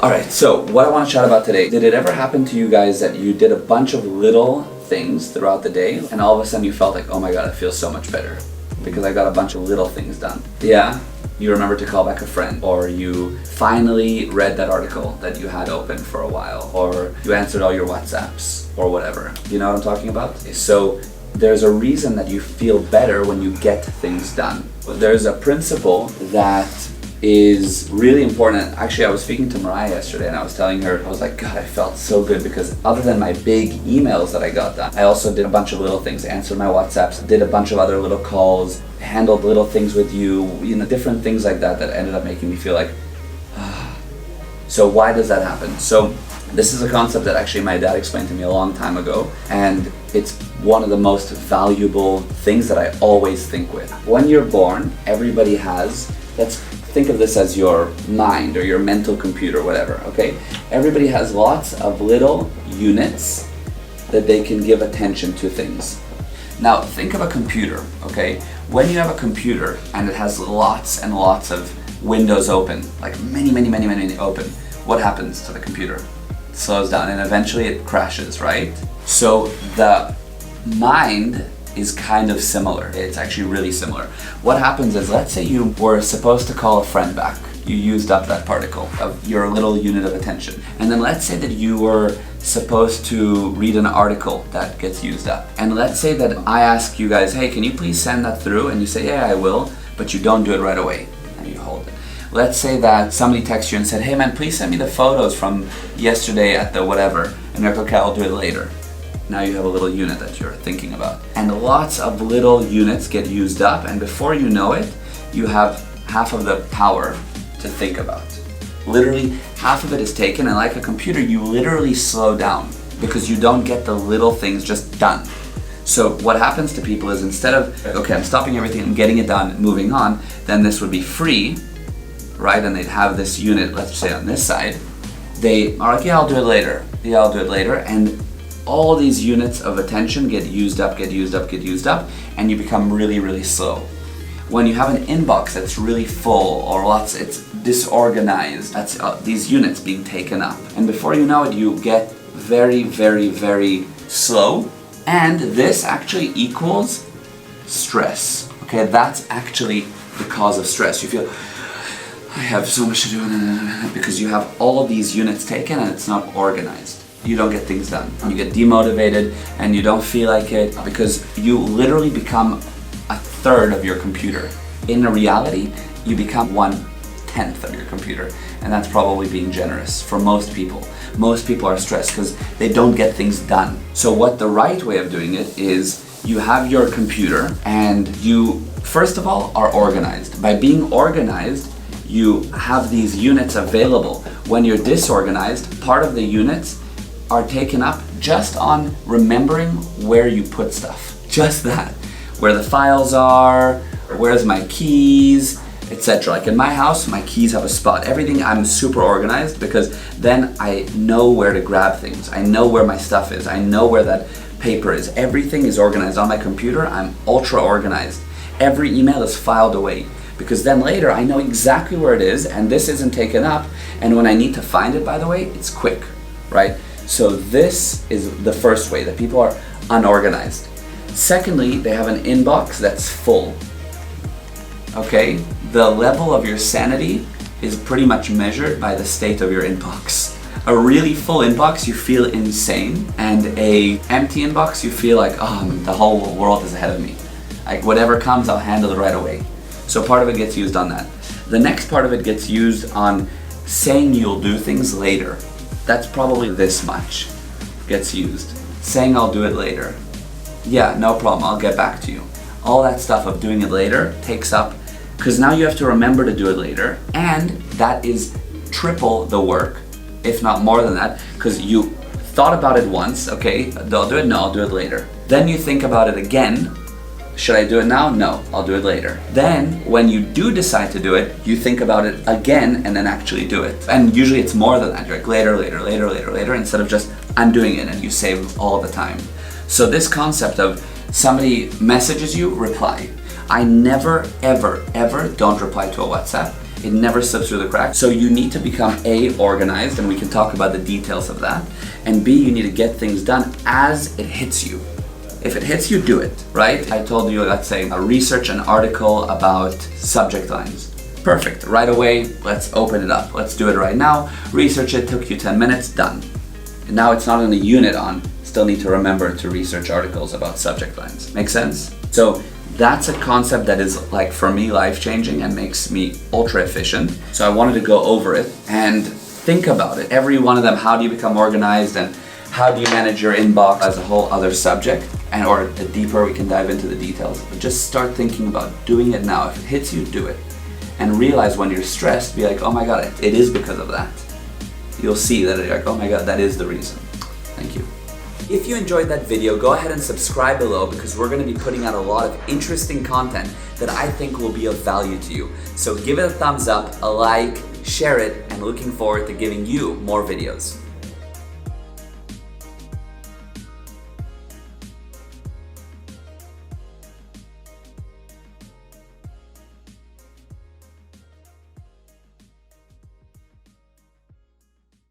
Alright, so what I want to chat about today, did it ever happen to you guys that you did a bunch of little things throughout the day and all of a sudden you felt like, oh my god, I feel so much better because I got a bunch of little things done? Yeah? You remember to call back a friend, or you finally read that article that you had open for a while, or you answered all your WhatsApps, or whatever. You know what I'm talking about? So there's a reason that you feel better when you get things done. There's a principle that is really important. Actually, I was speaking to Mariah yesterday and I was telling her, I was like, God, I felt so good because other than my big emails that I got done, I also did a bunch of little things, answered my WhatsApps, did a bunch of other little calls, handled little things with you, different things like that ended up making me feel like, ah. So why does that happen? So this is a concept that actually my dad explained to me a long time ago, and it's one of the most valuable things that I always think with. When you're born, everybody has, let's think of this as your mind or your mental computer, whatever, okay? Everybody has lots of little units that they can give attention to things. Now, think of a computer, okay? When you have a computer and it has lots and lots of windows open, like many open, what happens to the computer? It slows down and eventually it crashes, right? So the mind is kind of similar. It's actually really similar. What happens is, let's say you were supposed to call a friend back. You used up that particle of your little unit of attention. And then let's say that you were supposed to read an article that gets used up. And let's say that I ask you guys, hey, can you please send that through? And you say, yeah, I will, but you don't do it right away. And you hold it. Let's say that somebody texts you and said, hey man, please send me the photos from yesterday at the whatever. And you're like, okay, I'll do it later. Now you have a little unit that you're thinking about. And lots of little units get used up, and before you know it, you have half of the power to think about. Literally, half of it is taken, and like a computer, you literally slow down because you don't get the little things just done. So what happens to people is, instead of, okay, I'm stopping everything, I'm getting it done, moving on, then this would be free, right? And they'd have this unit, let's say on this side, they are like, yeah, I'll do it later. Yeah, I'll do it later. And all these units of attention get used up, and you become really slow. When you have an inbox that's really full or it's disorganized, that's these units being taken up. And before you know it, you get very slow, and this actually equals stress. Okay, that's actually the cause of stress. You feel, I have so much to do because you have all of these units taken and it's not organized. You don't get things done. You get demotivated and you don't feel like it because you literally become a third of your computer. In reality, you become 1/10 of your computer, and that's probably being generous for most people. Most people are stressed because they don't get things done. So what the right way of doing it is, you have your computer and you, first of all, are organized. By being organized, you have these units available. When you're disorganized, part of the units are taken up just on remembering where you put stuff. Just that. Where the files are, where's my keys, etc. Like in my house, my keys have a spot. Everything, I'm super organized because then I know where to grab things. I know where my stuff is. I know where that paper is. Everything is organized. On my computer, I'm ultra organized. Every email is filed away because then later I know exactly where it is and this isn't taken up, and when I need to find it, by the way, it's quick, right? So this is the first way that people are unorganized. Secondly, they have an inbox that's full. Okay? The level of your sanity is pretty much measured by the state of your inbox. A really full inbox, you feel insane, and a empty inbox, you feel like, oh, the whole world is ahead of me. Like whatever comes, I'll handle it right away. So part of it gets used on that. The next part of it gets used on saying you'll do things later. That's probably this much gets used. Saying I'll do it later. Yeah, no problem, I'll get back to you. All that stuff of doing it later takes up, because now you have to remember to do it later, and that is triple the work, if not more than that, because you thought about it once, okay, I'll do it, no, I'll do it later. Then you think about it again. Should I do it now? No, I'll do it later. Then, when you do decide to do it, you think about it again and then actually do it. And usually it's more than that. You're like later, instead of just I'm doing it, and you save all the time. So this concept of somebody messages you, reply. I never, ever don't reply to a WhatsApp It never slips through the cracks. So you need to become A, organized, and we can talk about the details of that. And B, you need to get things done as it hits you. If it hits you, do it, right? I told you, let's say, research an article about subject lines. Perfect, right away, let's open it up. Let's do it right now. Research it, took you 10 minutes, done. And now it's not in the unit on, still need to remember to research articles about subject lines. Make sense? So that's a concept that is, like, for me, life-changing and makes me ultra efficient. So I wanted to go over it and think about it. Every one of them, how do you become organized and how do you manage your inbox as a whole other subject? And or the deeper we can dive into the details. But just start thinking about doing it now. If it hits you, do it. And realize when you're stressed, be like, oh my God, it is because of that. You'll see that you're like, oh my God, that is the reason. Thank you. If you enjoyed that video, go ahead and subscribe below because we're going to be putting out a lot of interesting content that I think will be of value to you. So give it a thumbs up, a like, share it, and looking forward to giving you more videos.